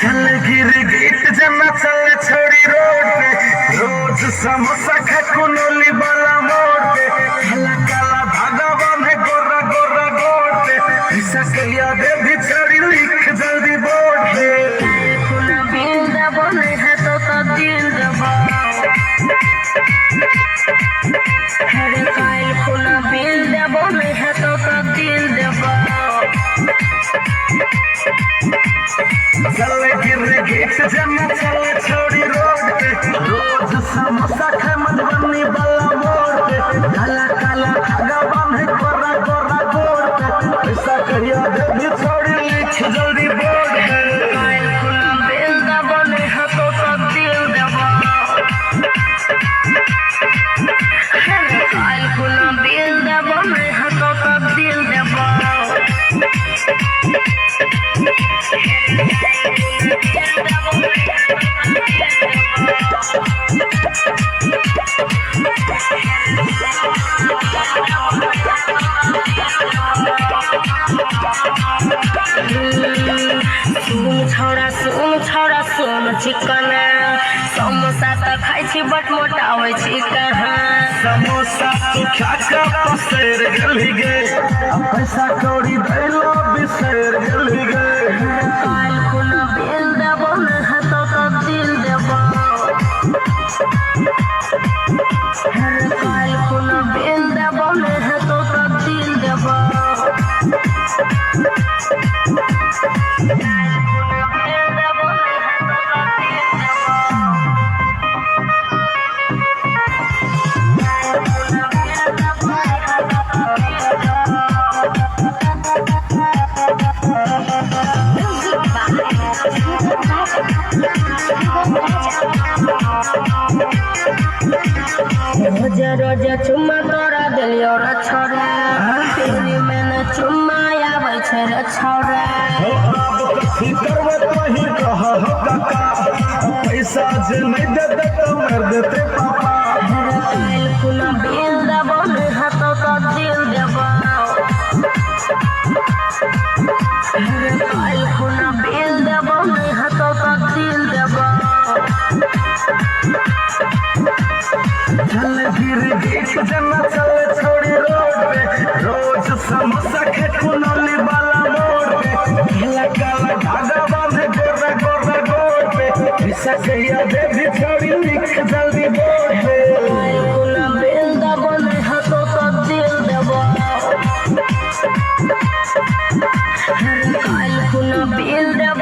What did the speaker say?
चल गिरगिट जना चल छोड़ी रोड पे रोज समोसा खा कुनोली वाला मोड़ पे काला काला धागा बांधे गोरा गोरा गोड़ पे पैसा कलिया दे भी छोड़ी लिख जल्दी बोर्ड पे कुना बिल दबो नहीं है तो दिल दबो हरे काल कुना बिल दबो नहीं है तो दिल दबो चल गिरगिट जना चल छोड़ी रोड पे रोज समोसा खा मधुबनी वाला मोड़ पे काला काला धागा बांधे गोरा गोरा गोड़ पे पैसा कलिया दे भी छोड़ी लिख जल्दी बोर्ड पे काल कुना बिल दबो नहीं है तो दिल दबो हरे काल कुना बिल दबो नहीं है तो दिल दबो सुन छोरा सुन चिकन समोसा तो खाई छी बट मोटा होई छी कहाँ समोसा तू खा के पसेर गली गे पैसा कौड़ी दैलो बिसेर गली गे काल कुना बिल दबो नहीं है तो दिल दबो हरे काल कुना बिल दबो नहीं है तो दिल दबो रोज रोज चुम्मा तोरा दिलियो रे छोरा तेरी मैंने चुम्मा आबै छै रे छोरा हो अब कथी करबे तोही कह हो काका पैसा जे नहीं दे दे तो मार देते पापा हरे काल कुना बिल दबो नहीं है तो दिल दबो हरे काल कुना बिल दबो नहीं है तो दिल दबो चल गिरगिट जना चल छोड़ी रोड पे रोज समोसा खा कुनोली वाला मोड़ पे काला काला धागा बांधे गोरा गोरा गोड़ पे पैसा कहिया दे भी छोड़ी लिख जल्दी बोर्ड पे काल कुना बिल दबो नहीं है तो दिल दबो हरे काल कुना बिल दबो